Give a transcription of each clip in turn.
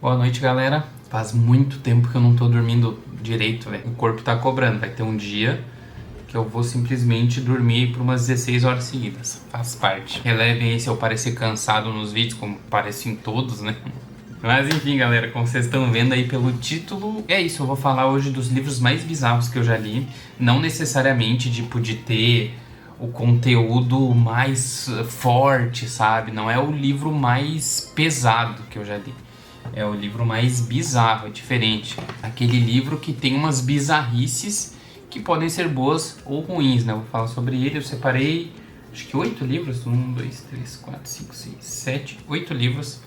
Boa noite, galera. Faz muito tempo que eu não tô dormindo direito, velho. O corpo tá cobrando. Vai ter um dia que eu vou simplesmente dormir por umas 16 horas seguidas. Faz parte. Relevem aí se eu parecer cansado nos vídeos, como parece em todos, né? Mas enfim, galera, como vocês estão vendo aí pelo título, é isso. Eu vou falar hoje dos livros mais bizarros que eu já li. Não necessariamente, tipo, de ter o conteúdo mais forte, sabe? Não é o livro mais pesado que eu já li. É o livro mais bizarro, é diferente. Aquele livro que tem umas bizarrices que podem ser boas ou ruins, né? Eu vou falar sobre ele. Eu separei, acho que 8 livros. 1, 2, 3, 4, 5, 6, 7, 8 livros.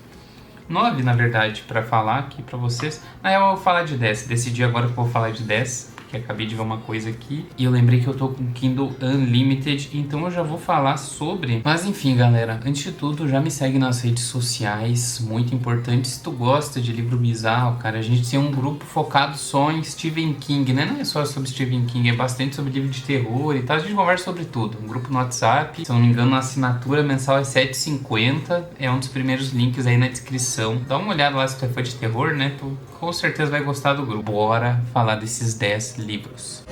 9, na verdade, pra falar aqui pra vocês. Na real, eu vou falar de 10. Decidi agora que eu vou falar de 10. Que acabei de ver uma coisa aqui e eu lembrei que eu tô com Kindle Unlimited, então eu já vou falar sobre. Mas enfim, galera, antes de tudo, já me segue nas redes sociais, muito importante. Se tu gosta de livro bizarro, cara, a gente tem um grupo focado só em Stephen King, né? Não é só sobre Stephen King, é bastante sobre livro de terror e tal. A gente conversa sobre tudo. Um grupo no WhatsApp, se eu não me engano, a assinatura mensal é R$7,50. É um dos primeiros links aí na descrição. Dá uma olhada lá se tu é fã de terror, né? Tu com certeza vai gostar do grupo. Bora falar desses 10 livros.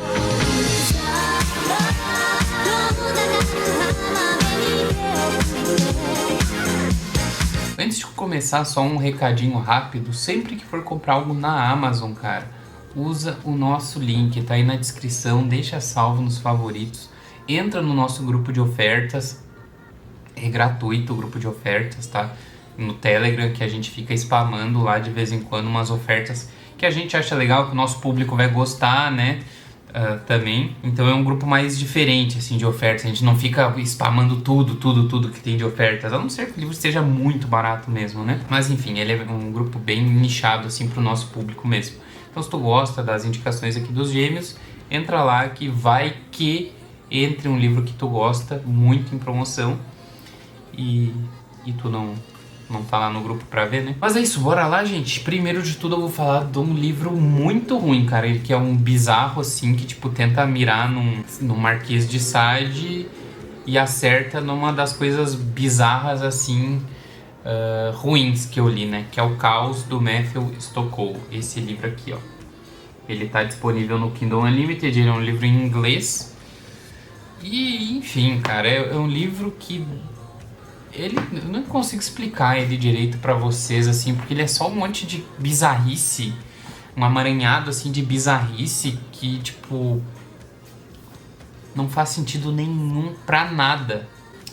Antes de começar, só um recadinho rápido. Sempre que for comprar algo na Amazon, cara, usa o nosso link, tá aí na descrição, deixa salvo nos favoritos, entra no nosso grupo de ofertas, é gratuito o grupo de ofertas, tá? No Telegram, que a gente fica spamando lá de vez em quando umas ofertas que a gente acha legal, que o nosso público vai gostar, né? Também. Então é um grupo mais diferente, assim, de ofertas. A gente não fica spamando tudo que tem de ofertas. A não ser que o livro esteja muito barato mesmo, né? Mas enfim, ele é um grupo bem nichado, assim, pro nosso público mesmo. Então se tu gosta das indicações aqui dos gêmeos, entra lá que vai que entre um livro que tu gosta, muito em promoção. E tu não tá lá no grupo pra ver, né? Mas é isso, bora lá, gente. Primeiro de tudo eu vou falar de um livro muito ruim, cara. Ele que é um bizarro, assim, que, tipo, tenta mirar num Marquês de Sade e acerta numa das coisas bizarras, assim, ruins que eu li, né? Que é O Caos, do Matthew Stokoe. Esse livro aqui, ó. Ele tá disponível no Kindle Unlimited, ele é um livro em inglês. E, enfim, cara, é um livro que... eu não consigo explicar ele direito pra vocês, assim, porque ele é só um monte de bizarrice, um amaranhado, assim, de bizarrice que, tipo, não faz sentido nenhum pra nada.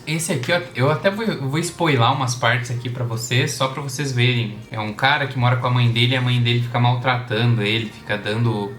Esse aqui, eu até vou spoiler umas partes aqui pra vocês, só pra vocês verem. É um cara que mora com a mãe dele e a mãe dele fica maltratando ele, fica dando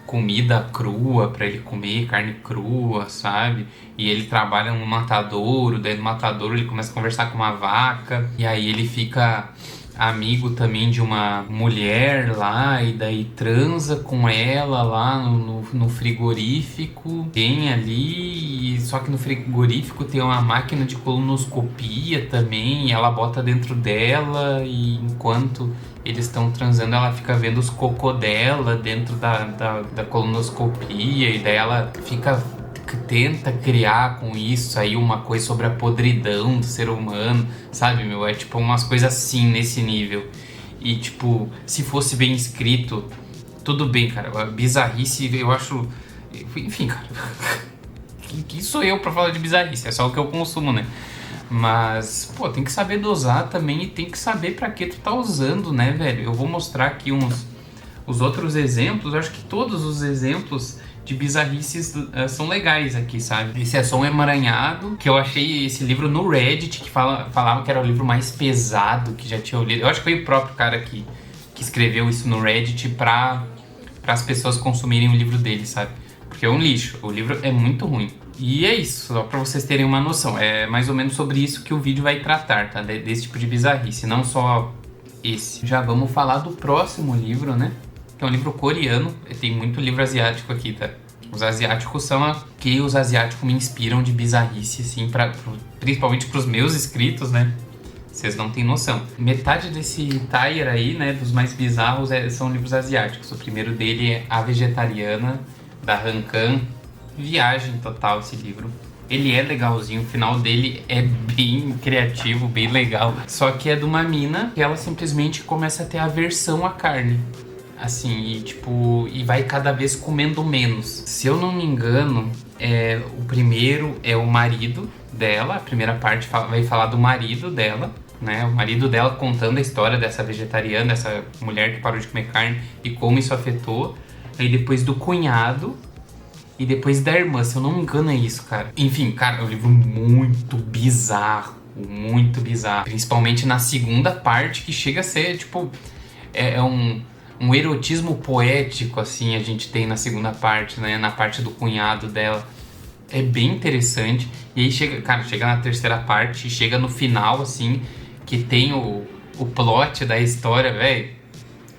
comida crua pra ele comer, carne crua, sabe? E ele trabalha no matadouro, daí no matadouro ele começa a conversar com uma vaca, e aí ele fica amigo também de uma mulher lá, e daí transa com ela lá no frigorífico. Tem ali, só que no frigorífico tem uma máquina de colonoscopia também, e ela bota dentro dela, e enquanto eles estão transando, ela fica vendo os cocô dela dentro da colonoscopia, e daí ela tenta criar com isso aí uma coisa sobre a podridão do ser humano, sabe, meu? É tipo umas coisas assim, nesse nível. E tipo, se fosse bem escrito, tudo bem, cara. A bizarrice, eu acho... Enfim, cara. Quem sou eu pra falar de bizarrice? É só o que eu consumo, né? Mas, pô, tem que saber dosar também e tem que saber pra que tu tá usando, né, velho? Eu vou mostrar aqui os outros exemplos. Eu acho que todos os exemplos de bizarrices são legais aqui, sabe? Esse é só um emaranhado, que eu achei esse livro no Reddit, que falava que era o livro mais pesado que já tinha lido. Eu acho que foi o próprio cara que escreveu isso no Reddit pra as pessoas consumirem o livro dele, sabe? Porque é um lixo, o livro é muito ruim. E é isso, só pra vocês terem uma noção. É mais ou menos sobre isso que o vídeo vai tratar, tá? Desse tipo de bizarrice, não só esse. Já vamos falar do próximo livro, né? Que é um livro coreano. Tem muito livro asiático aqui, tá? Os asiáticos são que os asiáticos me inspiram de bizarrice, assim, principalmente pros meus escritos, né? Vocês não têm noção. Metade desse tier aí, né, dos mais bizarros, são livros asiáticos. O primeiro dele é A Vegetariana, da Han Kang. Viagem total esse livro. Ele é legalzinho, o final dele é bem criativo, bem legal. Só que é de uma mina que ela simplesmente começa a ter aversão à carne. Assim, e tipo, e vai cada vez comendo menos. Se eu não me engano, o primeiro é o marido dela, a primeira parte vai falar do marido dela, né? O marido dela contando a história dessa vegetariana, dessa mulher que parou de comer carne e como isso afetou. Aí depois do cunhado e depois da irmã, se eu não me engano é isso, cara. Enfim, cara, é um livro muito bizarro, muito bizarro. Principalmente na segunda parte, que chega a ser, tipo, um erotismo poético, assim, a gente tem na segunda parte, né? Na parte do cunhado dela. É bem interessante. E aí chega na terceira parte, chega no final, assim, que tem o plot da história, velho.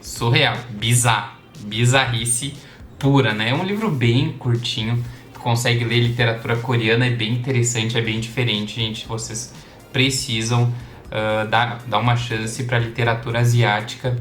Surreal, bizarro, bizarrice pura, né? É um livro bem curtinho, tu consegue ler literatura coreana, é bem interessante, é bem diferente, gente. Vocês precisam dar uma chance para literatura asiática.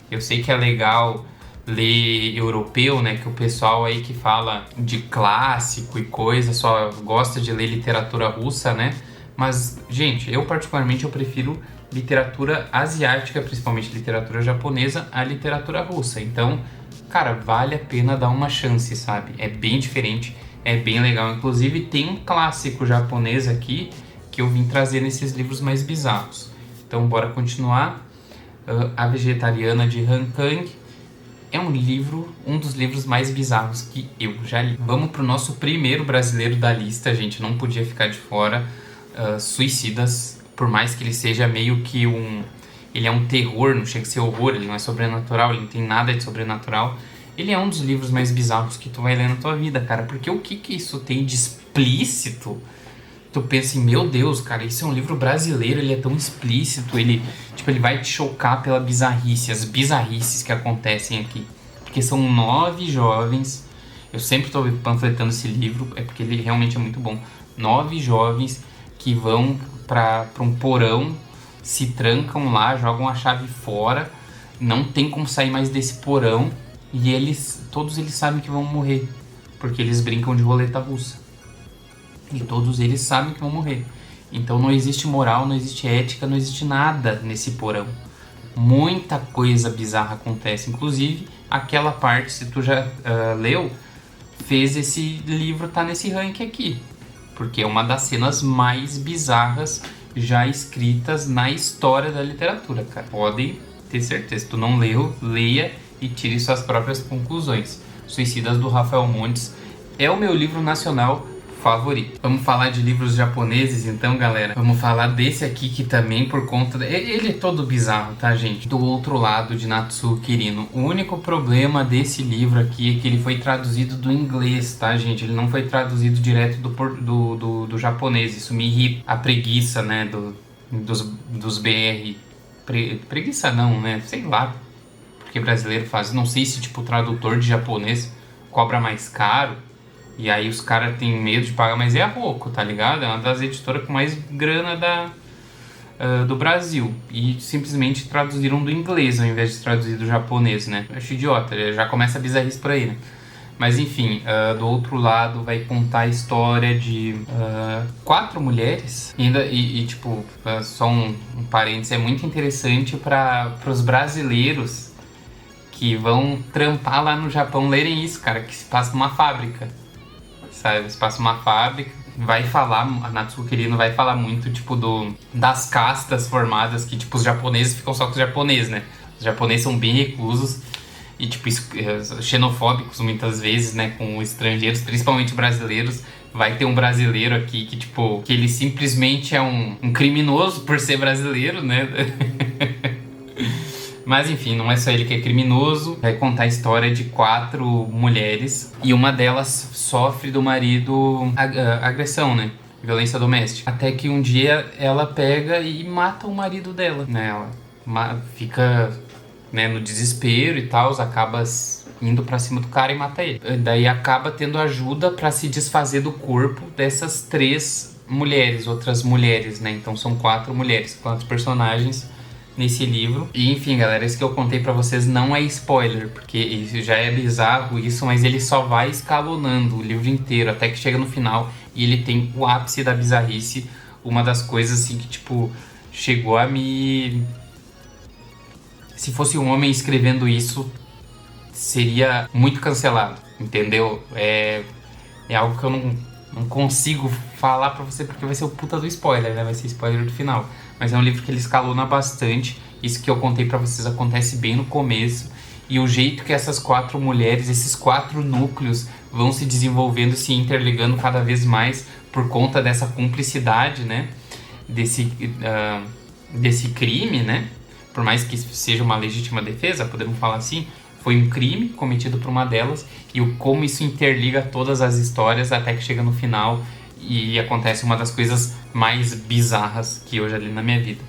Eu sei que é legal ler europeu, né? Que o pessoal aí que fala de clássico e coisa só gosta de ler literatura russa, né? Mas, gente, eu particularmente eu prefiro literatura asiática, principalmente literatura japonesa, a literatura russa. Então, cara, vale a pena dar uma chance, sabe? É bem diferente, é bem legal. Inclusive, tem um clássico japonês aqui que eu vim trazer nesses livros mais bizarros. Então, bora continuar. A Vegetariana de Han Kang é um dos livros mais bizarros que eu já li. Vamos pro nosso primeiro brasileiro da lista, gente, não podia ficar de fora. Suicidas, por mais que ele seja meio que ele é um terror, não chega a ser horror, ele não é sobrenatural, ele não tem nada de sobrenatural. Ele é um dos livros mais bizarros que tu vai ler na tua vida, cara, porque o que isso tem de explícito? Tu pensa assim, meu Deus, cara, isso é um livro brasileiro, ele é tão explícito, ele vai te chocar pela bizarrice, as bizarrices que acontecem aqui. Porque são 9 jovens, eu sempre tô panfletando esse livro, é porque ele realmente é muito bom. 9 jovens que vão para um porão, se trancam lá, jogam a chave fora, não tem como sair mais desse porão, e todos eles sabem que vão morrer, porque eles brincam de roleta russa. E todos eles sabem que vão morrer. Então não existe moral, não existe ética, não existe nada nesse porão. Muita coisa bizarra acontece. Inclusive, aquela parte, se tu já leu, fez esse livro tá nesse ranking aqui. Porque é uma das cenas mais bizarras já escritas na história da literatura, cara. Podem ter certeza. Se tu não leu, leia e tire suas próprias conclusões. Suicidas, do Rafael Montes, é o meu livro nacional favorito. Vamos falar de livros japoneses então, galera. Vamos falar desse aqui que também por conta... Ele é todo bizarro, tá, gente? Do Outro Lado, de Natsuo Kirino. O único problema desse livro aqui é que ele foi traduzido do inglês, tá, gente? Ele não foi traduzido direto do japonês. Isso me irrita. A preguiça, né, dos BR. Preguiça não, né? Sei lá. Porque brasileiro faz. Não sei se, tipo, o tradutor de japonês cobra mais caro. E aí os caras têm medo de pagar, mas é a Roku, tá ligado? É uma das editoras com mais grana do Brasil. E simplesmente traduziram do inglês ao invés de traduzir do japonês, né? Eu acho idiota, já começa a bizarrice por aí, né? Mas enfim, do Outro Lado vai contar a história de 4 mulheres. Tipo, só um parênteses, é muito interessante para os brasileiros que vão trampar lá no Japão lerem isso, cara, que se passa numa fábrica. Sabe, se passa uma fábrica, vai falar, a Natsuo Kirino vai falar muito, tipo, das castas formadas, que, tipo, os japoneses ficam só com os japoneses, né? Os japoneses são bem reclusos e, tipo, xenofóbicos muitas vezes, né, com estrangeiros, principalmente brasileiros. Vai ter um brasileiro aqui que, tipo, que ele simplesmente é um criminoso por ser brasileiro, né? Mas enfim, não é só ele que é criminoso. Vai contar a história de 4 mulheres e uma delas sofre do marido agressão, né? Violência doméstica. Até que um dia ela pega e mata o marido dela, né? Ela fica, né, no desespero e tal, acaba indo pra cima do cara e mata ele. Daí acaba tendo ajuda pra se desfazer do corpo dessas 3 mulheres, outras mulheres, né? Então são 4 mulheres, 4 personagens nesse livro. E enfim, galera, isso que eu contei pra vocês não é spoiler, porque isso já é bizarro isso, mas ele só vai escalonando o livro inteiro, até que chega no final E ele tem o ápice da bizarrice, uma das coisas assim que, tipo, chegou a me... Se fosse um homem escrevendo isso, seria muito cancelado, entendeu? É algo que eu não consigo falar pra você porque vai ser o puta do spoiler, né? Vai ser spoiler do final. Mas é um livro que ele escalona bastante. Isso que eu contei pra vocês acontece bem no começo. E o jeito que essas 4 mulheres, esses 4 núcleos vão se desenvolvendo, se interligando cada vez mais por conta dessa cumplicidade, né? Desse crime, né? Por mais que seja uma legítima defesa, podemos falar assim, foi um crime cometido por uma delas e como isso interliga todas as histórias até que chega no final e acontece uma das coisas mais bizarras que eu já li na minha vida.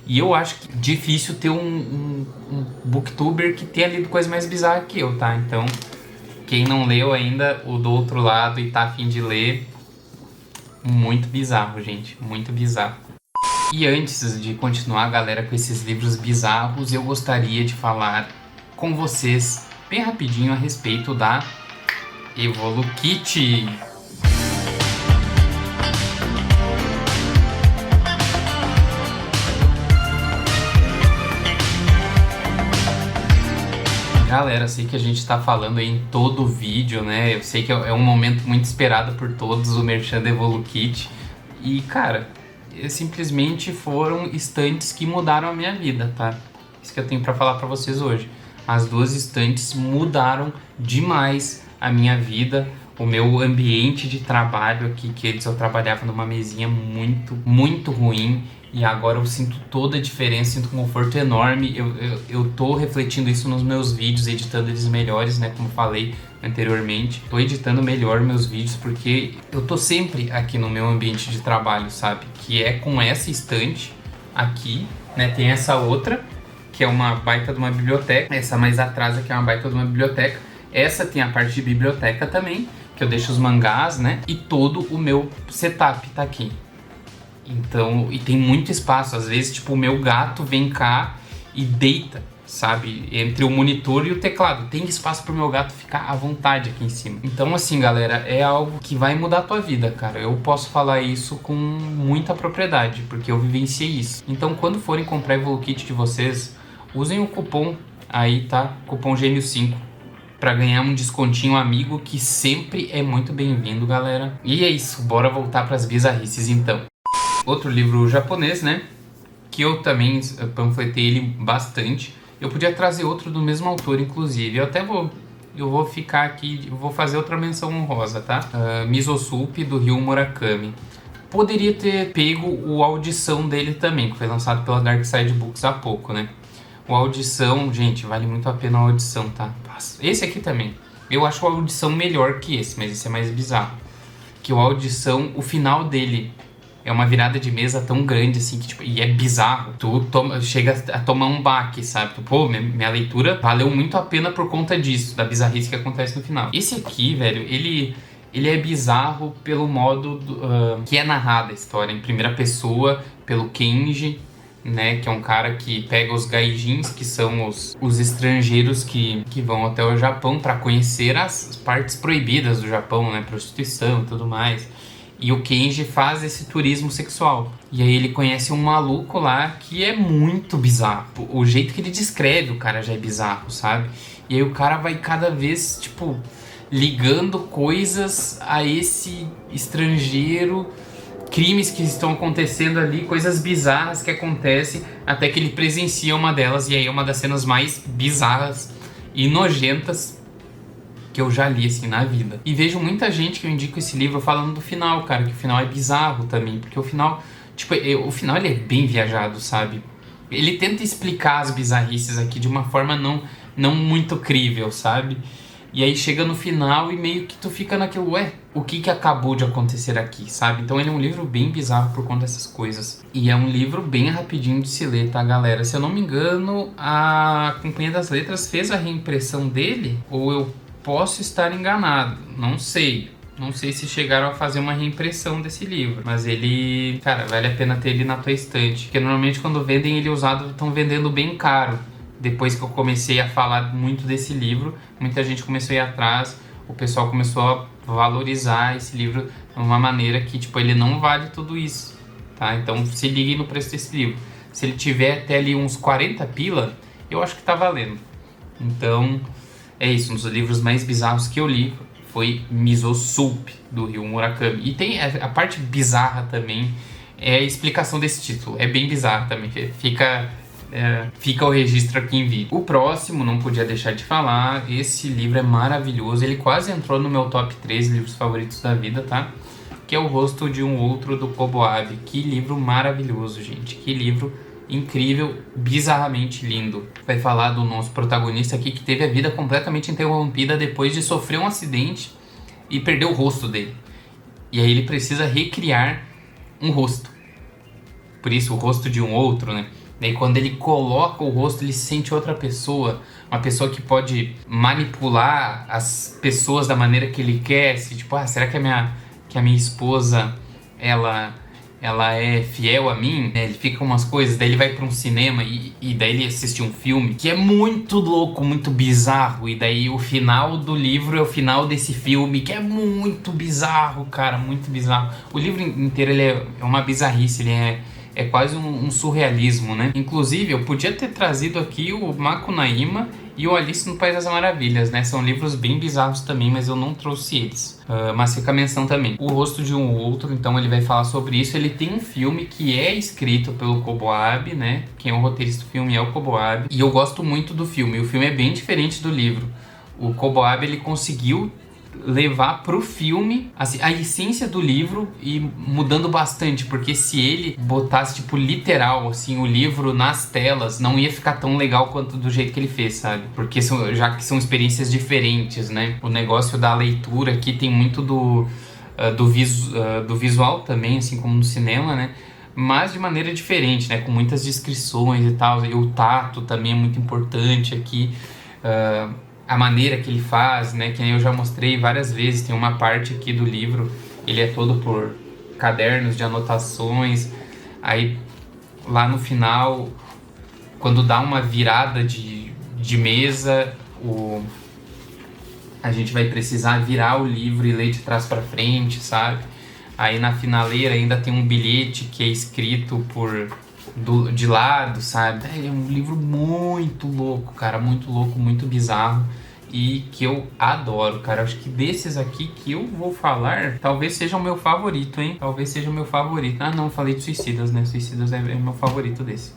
E eu acho que difícil ter um booktuber que tenha lido coisa mais bizarra que eu, tá? Então, quem não leu ainda, o do outro lado e tá a fim de ler, muito bizarro, gente, muito bizarro. E antes de continuar, galera, com esses livros bizarros, eu gostaria de falar com vocês bem rapidinho a respeito da Evolukit. Galera, sei que a gente tá falando aí em todo o vídeo, né? Eu sei que é um momento muito esperado por todos, o merchan da Evolukit. E, cara, simplesmente foram estantes que mudaram a minha vida, tá? Isso que eu tenho pra falar pra vocês hoje. As 2 estantes mudaram demais a minha vida, o meu ambiente de trabalho aqui, que antes eu trabalhava numa mesinha muito, muito ruim. E agora eu sinto toda a diferença, sinto um conforto enorme. Eu tô refletindo isso nos meus vídeos, editando eles melhores, né? Como falei anteriormente. Tô editando melhor meus vídeos porque eu tô sempre aqui no meu ambiente de trabalho, sabe? Que é com essa estante aqui, né? Tem essa outra, que é uma baita de uma biblioteca. Essa mais atrás aqui é uma baita de uma biblioteca. Essa tem a parte de biblioteca também, que eu deixo os mangás, né? E todo o meu setup tá aqui. Então, e tem muito espaço. Às vezes, tipo, o meu gato vem cá e deita, sabe? Entre o monitor e o teclado. Tem espaço pro meu gato ficar à vontade aqui em cima. Então, assim, galera, é algo que vai mudar a tua vida, cara. Eu posso falar isso com muita propriedade, porque eu vivenciei isso. Então, quando forem comprar a Evolukit de vocês, usem o cupom aí, tá? Cupom Gêmeo5. Pra ganhar um descontinho amigo que sempre é muito bem-vindo, galera. E é isso, bora voltar pras bizarrices então. Outro livro japonês, né? Que eu também panfletei ele bastante. Eu podia trazer outro do mesmo autor, inclusive. Eu vou ficar aqui, vou fazer outra menção honrosa, tá? Misosup, do Ryu Murakami. Poderia ter pego o Audição dele também, que foi lançado pela Dark Side Books há pouco, né? O Audição, gente, vale muito a pena a Audição, tá? Esse aqui também. Eu acho a Audição melhor que esse, mas esse é mais bizarro. Que o Audição, o final dele é uma virada de mesa tão grande assim que, tipo, e é bizarro. Tu chega a tomar um baque, sabe? Pô, minha leitura valeu muito a pena por conta disso, da bizarrice que acontece no final. Esse aqui, velho, ele é bizarro pelo modo que é narrada a história, em primeira pessoa, pelo Kenji, né? Que é um cara que pega os gaijins, que são os estrangeiros que vão até o Japão para conhecer as partes proibidas do Japão, né? Prostituição e tudo mais. E o Kenji faz esse turismo sexual. E aí ele conhece um maluco lá que é muito bizarro. O jeito que ele descreve o cara já é bizarro, sabe? E aí o cara vai cada vez, tipo, ligando coisas a esse estrangeiro, crimes que estão acontecendo ali, coisas bizarras que acontecem, até que ele presencia uma delas. E aí é uma das cenas mais bizarras e nojentas que eu já li, assim, na vida. E vejo muita gente que eu indico esse livro falando do final, cara, que o final é bizarro também, porque o final, tipo, o final ele é bem viajado, sabe? Ele tenta explicar as bizarrices aqui de uma forma não muito crível, sabe? E aí chega no final e meio que tu fica naquilo, ué, o que acabou de acontecer aqui, sabe? Então ele é um livro bem bizarro por conta dessas coisas. E é um livro bem rapidinho de se ler, tá, galera? Se eu não me engano, a Companhia das Letras fez a reimpressão dele, ou eu posso estar enganado, não sei. Não sei se chegaram a fazer uma reimpressão desse livro, mas ele, cara, vale a pena ter ele na tua estante. Porque normalmente quando vendem ele usado, estão vendendo bem caro. Depois que eu comecei a falar muito desse livro, muita gente começou a ir atrás, o pessoal começou a valorizar esse livro de uma maneira que, tipo, ele não vale tudo isso, tá? Então se ligue no preço desse livro. Se ele tiver até ali uns 40 pila, eu acho que tá valendo. Então, é isso. Um dos livros mais bizarros que eu li foi Miso Soup, do Ryu Murakami. E tem a parte bizarra também, é a explicação desse título. É bem bizarro também. Fica o registro aqui em vídeo. O próximo, não podia deixar de falar, esse livro é maravilhoso. Ele quase entrou no meu top 3 livros favoritos da vida, tá? Que é O Rosto de um Outro, do Kobo Abe. Que livro maravilhoso, gente. Que livro incrível, bizarramente lindo. Vai falar do nosso protagonista aqui que teve a vida completamente interrompida depois de sofrer um acidente e perder o rosto dele. E aí ele precisa recriar um rosto. Por isso, o rosto de um outro, né? Daí quando ele coloca o rosto, ele sente outra pessoa. Uma pessoa que pode manipular as pessoas da maneira que ele quer. Se, tipo, será que a minha esposa, ela é fiel a mim? Ele fica com umas coisas, daí ele vai pra um cinema e daí ele assiste um filme que é muito louco, muito bizarro. E daí o final do livro é o final desse filme, que é muito bizarro, cara, muito bizarro. O livro inteiro ele é uma bizarrice, ele é quase um surrealismo, né? Inclusive, eu podia ter trazido aqui o Macunaíma e o Alice no País das Maravilhas, né? São livros bem bizarros também, mas eu não trouxe eles. Mas fica a menção também. O Rosto de um Outro, então ele vai falar sobre isso. Ele tem um filme que é escrito pelo Kobo Abe, né? Quem é o roteirista do filme é o Kobo Abe. E eu gosto muito do filme. O filme é bem diferente do livro. O Kobo Abe, ele conseguiu levar pro filme assim, a essência do livro e mudando bastante, porque se ele botasse tipo literal assim o livro nas telas, não ia ficar tão legal quanto do jeito que ele fez, sabe? Porque já que são experiências diferentes, né? O negócio da leitura aqui tem muito do visual também, assim como no cinema, né? Mas de maneira diferente, né? Com muitas descrições e tal. E o tato também é muito importante aqui. A maneira que ele faz, né, que eu já mostrei várias vezes, tem uma parte aqui do livro, ele é todo por cadernos de anotações, aí lá no final, quando dá uma virada de mesa, a gente vai precisar virar o livro e ler de trás para frente, sabe? Aí na finaleira ainda tem um bilhete que é escrito de lado, sabe? É um livro muito louco, cara, muito louco, muito bizarro e que eu adoro, cara. Acho que desses aqui que eu vou falar, talvez seja o meu favorito, hein? Talvez seja o meu favorito. Ah, não, falei de Suicidas, né? Suicidas é o meu favorito desse.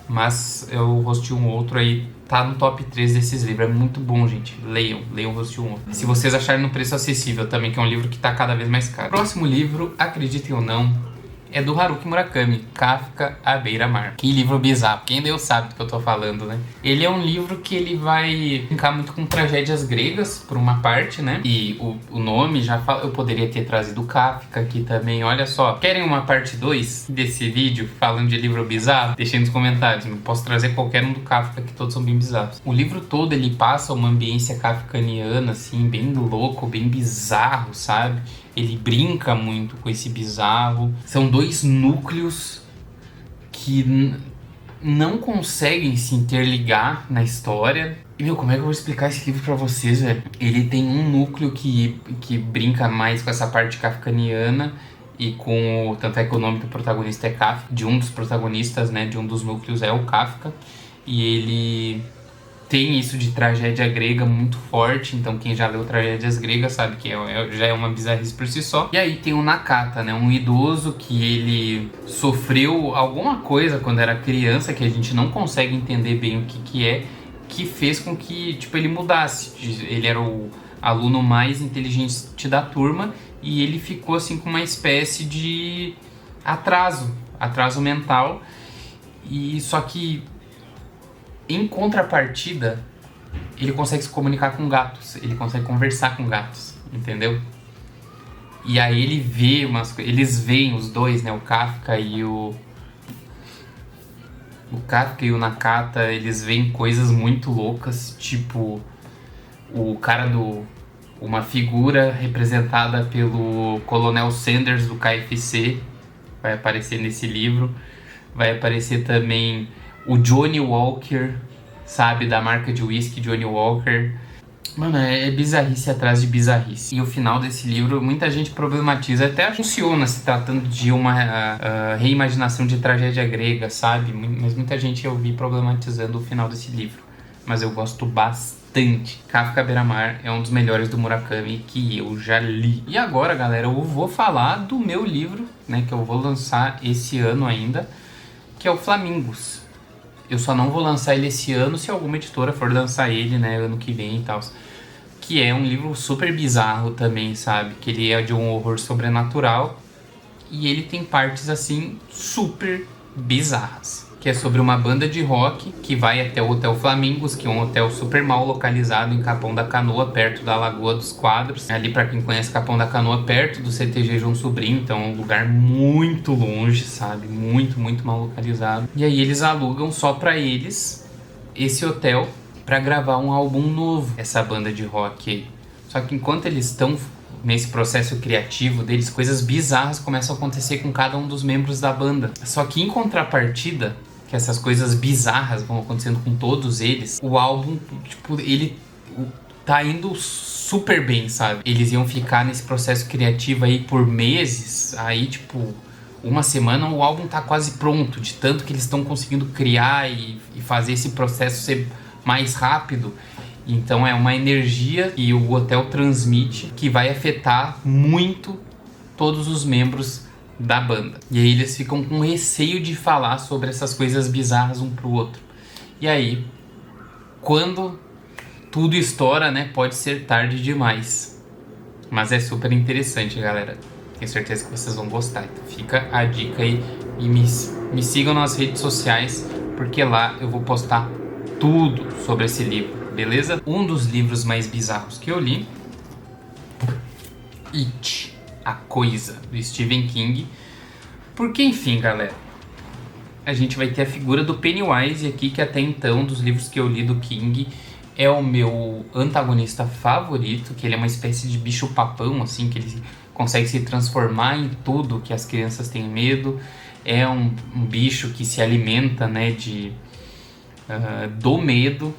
Mas o Rosto de um Outro aí tá no top 3 desses livros. É muito bom, gente. Leiam o Rosto de um Outro. Se vocês acharem no preço acessível também, que é um livro que tá cada vez mais caro. Próximo livro, acreditem ou não, é do Haruki Murakami, Kafka, A Beira-Mar. Que livro bizarro, quem Deus sabe do que eu tô falando, né? Ele é um livro que ele vai brincar muito com tragédias gregas, por uma parte, né? E o nome já fala, eu poderia ter trazido Kafka aqui também, olha só. Querem uma parte 2 desse vídeo falando de livro bizarro? Deixem nos comentários, eu posso trazer qualquer um do Kafka, que todos são bem bizarros. O livro todo, ele passa uma ambiência kafkaniana, assim, bem louco, bem bizarro, sabe? Ele brinca muito com esse bizarro. São dois núcleos que não conseguem se interligar na história. E, meu, como é que eu vou explicar esse livro pra vocês, velho? Ele tem um núcleo que brinca mais com essa parte kafkaniana e com tanto é que o nome do protagonista é Kafka, de um dos protagonistas, né, de um dos núcleos é o Kafka. E ele tem isso de tragédia grega muito forte, então quem já leu tragédias gregas sabe que já é uma bizarrice por si só. E aí tem o Nakata, né, um idoso que ele sofreu alguma coisa quando era criança, que a gente não consegue entender bem o que é, que fez com que, tipo, ele mudasse. Ele era o aluno mais inteligente da turma e ele ficou assim com uma espécie de atraso mental. E só que em contrapartida, ele consegue se comunicar com gatos, ele consegue conversar com gatos, entendeu? E aí ele vê eles veem os dois, né, o Kafka e o Nakata, eles veem coisas muito loucas, tipo uma figura representada pelo Coronel Sanders do KFC, vai aparecer nesse livro, vai aparecer também o Johnny Walker, sabe, da marca de whisky Johnny Walker. Mano, é bizarrice atrás de bizarrice. E o final desse livro, muita gente problematiza. Até funciona se tratando de uma reimaginação de tragédia grega, sabe? Mas muita gente eu vi problematizando o final desse livro. Mas eu gosto bastante. Kafka Beira-Mar é um dos melhores do Murakami que eu já li. E agora, galera, eu vou falar do meu livro, né? Que eu vou lançar esse ano ainda, que é o Flamingos. Eu só não vou lançar ele esse ano se alguma editora for lançar ele, né, ano que vem e tal. Que é um livro super bizarro também, sabe? Que ele é de um horror sobrenatural e ele tem partes, assim, super bizarras. Que é sobre uma banda de rock que vai até o Hotel Flamingos, que é um hotel super mal localizado em Capão da Canoa, perto da Lagoa dos Quadros. Ali, pra quem conhece Capão da Canoa, perto do CTG João Sobrinho, então é um lugar muito longe, sabe? Muito, muito mal localizado. E aí eles alugam só pra eles esse hotel pra gravar um álbum novo, essa banda de rock aí. Só que enquanto eles estão nesse processo criativo deles, coisas bizarras começam a acontecer com cada um dos membros da banda. Só que em contrapartida, que essas coisas bizarras vão acontecendo com todos eles, o álbum, tipo, ele tá indo super bem, sabe? Eles iam ficar nesse processo criativo aí por meses, aí, tipo, uma semana o álbum tá quase pronto, de tanto que eles estão conseguindo criar e fazer esse processo ser mais rápido. Então é uma energia que o hotel transmite que vai afetar muito todos os membros da banda. E aí eles ficam com receio de falar sobre essas coisas bizarras um pro outro. E aí, quando tudo estoura, né, pode ser tarde demais. Mas é super interessante, galera. Tenho certeza que vocês vão gostar. Então fica a dica aí e me sigam nas redes sociais, porque lá eu vou postar tudo sobre esse livro, beleza? Um dos livros mais bizarros que eu li, It, A Coisa, do Stephen King. Porque, enfim, galera, a gente vai ter a figura do Pennywise aqui, que até então, dos livros que eu li do King, é o meu antagonista favorito, que ele é uma espécie de bicho-papão, assim, que ele consegue se transformar em tudo que as crianças têm medo. É um bicho que se alimenta, né, do medo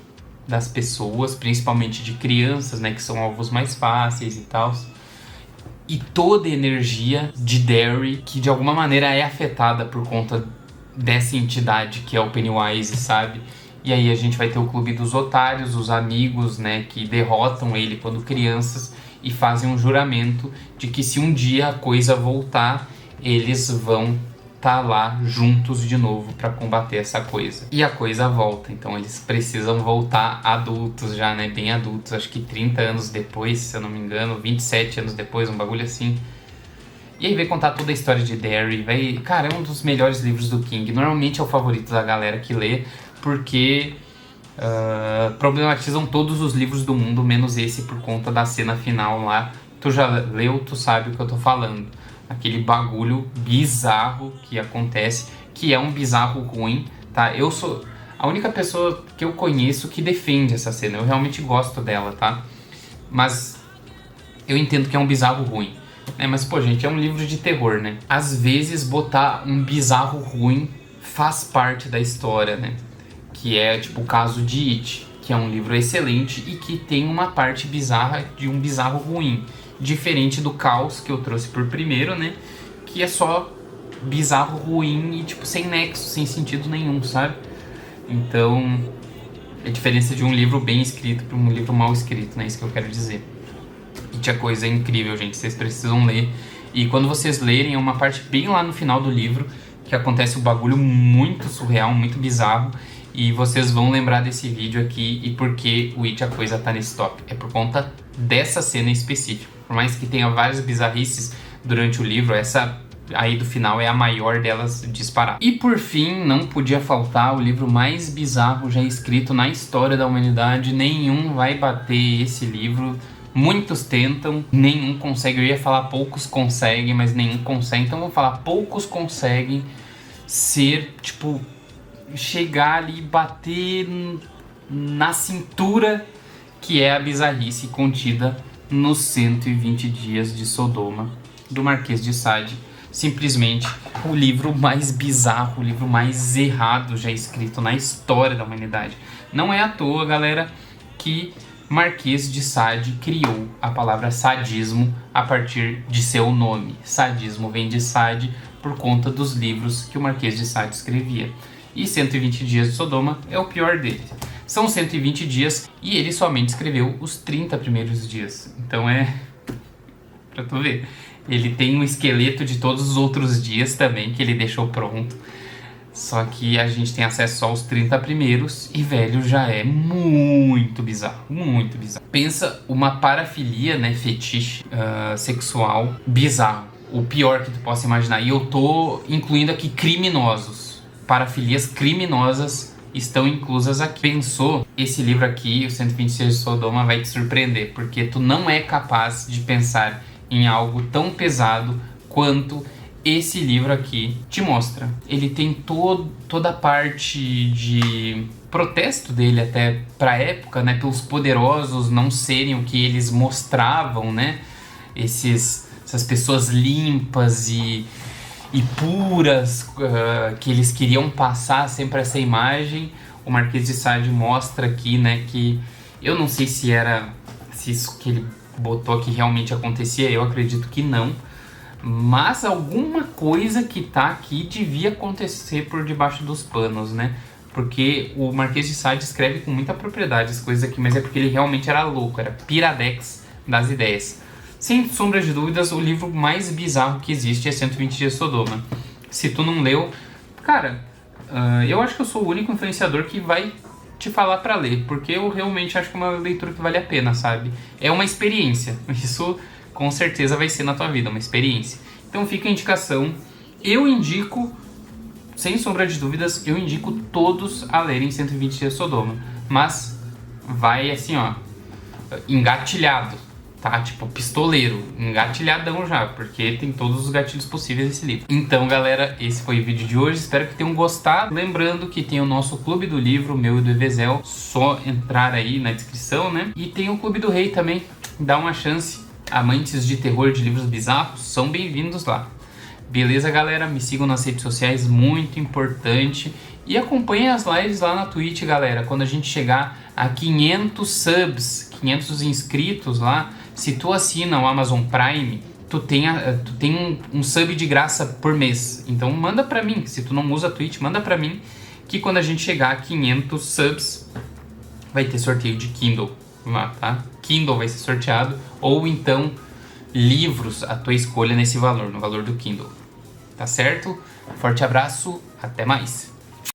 das pessoas, principalmente de crianças, né, que são alvos mais fáceis e tal. E toda a energia de Derry, que de alguma maneira é afetada por conta dessa entidade que é o Pennywise, sabe? E aí a gente vai ter o Clube dos Otários, os amigos, né, que derrotam ele quando crianças e fazem um juramento de que se um dia a coisa voltar, eles vão tá lá juntos de novo para combater essa coisa. E a coisa volta, então eles precisam voltar adultos já, né, bem adultos, acho que 30 anos depois, se eu não me engano, 27 anos depois, um bagulho assim. E aí vai contar toda a história de Derry, cara, é um dos melhores livros do King, normalmente é o favorito da galera que lê, porque problematizam todos os livros do mundo, menos esse por conta da cena final lá. Tu já leu, tu sabe o que eu tô falando. Aquele bagulho bizarro que acontece, que é um bizarro ruim, tá? Eu sou a única pessoa que eu conheço que defende essa cena. Eu realmente gosto dela, tá? Mas eu entendo que é um bizarro ruim, né? Mas, pô, gente, é um livro de terror, né? Às vezes, botar um bizarro ruim faz parte da história, né? Que é, tipo, o caso de It, que é um livro excelente e que tem uma parte bizarra de um bizarro ruim. Diferente do Caos, que eu trouxe por primeiro, né? Que é só bizarro, ruim e, tipo, sem nexo, sem sentido nenhum, sabe? Então, a diferença de um livro bem escrito para um livro mal escrito, né? Isso que eu quero dizer. E a coisa é incrível, gente. Vocês precisam ler. E quando vocês lerem, é uma parte bem lá no final do livro que acontece um bagulho muito surreal, muito bizarro. E vocês vão lembrar desse vídeo aqui e por que o It, a Coisa tá nesse top. É por conta dessa cena em específico. Por mais que tenha várias bizarrices durante o livro, essa aí do final é a maior delas disparada. E por fim, não podia faltar o livro mais bizarro já escrito na história da humanidade. Nenhum vai bater esse livro. Muitos tentam, nenhum consegue. Eu ia falar poucos conseguem, mas nenhum consegue. Então vou falar, poucos conseguem ser, tipo, chegar ali e bater na cintura que é a bizarrice contida nos 120 Dias de Sodoma, do Marquês de Sade. Simplesmente o livro mais bizarro, o livro mais errado já escrito na história da humanidade. Não é à toa, galera, que Marquês de Sade criou a palavra sadismo a partir de seu nome. Sadismo vem de Sade por conta dos livros que o Marquês de Sade escrevia. E 120 Dias de Sodoma é o pior dele. São 120 dias e ele somente escreveu os 30 primeiros dias. Então pra tu ver. Ele tem um esqueleto de todos os outros dias também que ele deixou pronto. Só que a gente tem acesso só aos 30 primeiros e, velho, já é muito bizarro, muito bizarro. Pensa uma parafilia, né, fetiche sexual bizarro, o pior que tu possa imaginar. E eu tô incluindo aqui criminosos, parafilias criminosas estão inclusas aqui. Pensou, esse livro aqui, o 120 Dias de Sodoma, vai te surpreender, porque tu não é capaz de pensar em algo tão pesado quanto esse livro aqui te mostra. Ele tem toda a parte de protesto dele até pra época, né? Pelos poderosos não serem o que eles mostravam, né? Essas pessoas limpas e puras que eles queriam passar sempre essa imagem. O Marquês de Sade mostra aqui, né? Que eu não sei se isso que ele botou aqui realmente acontecia. Eu acredito que não. Mas alguma coisa que tá aqui devia acontecer por debaixo dos panos, né? Porque o Marquês de Sade escreve com muita propriedade as coisas aqui, mas é porque ele realmente era louco, era piradex das ideias. Sem sombra de dúvidas, o livro mais bizarro que existe é 120 Dias de Sodoma. Se tu não leu, cara, eu acho que eu sou o único influenciador que vai te falar pra ler, porque eu realmente acho que é uma leitura que vale a pena, sabe? É uma experiência, isso com certeza vai ser na tua vida, uma experiência. Então fica a indicação. Eu indico, sem sombra de dúvidas, eu indico todos a lerem 120 Dias de Sodoma. Mas vai assim, ó, engatilhado, tá? Tipo pistoleiro, engatilhadão já, porque tem todos os gatilhos possíveis nesse livro. Então, galera, esse foi o vídeo de hoje. Espero que tenham gostado. Lembrando que tem o nosso Clube do Livro, meu e do Evezel. Só entrar aí na descrição, né? E tem o Clube do Rei também. Dá uma chance. Amantes de terror, de livros bizarros, são bem-vindos lá. Beleza, galera? Me sigam nas redes sociais, muito importante. E acompanhem as lives lá na Twitch, galera. Quando a gente chegar a 500 subs, 500 inscritos lá, se tu assina o Amazon Prime, tu tem um sub de graça por mês. Então manda pra mim, se tu não usa a Twitch, manda pra mim, que quando a gente chegar a 500 subs, vai ter sorteio de Kindle lá, tá? Kindle vai ser sorteado, ou então livros, a tua escolha nesse valor, no valor do Kindle. Tá certo? Forte abraço, até mais!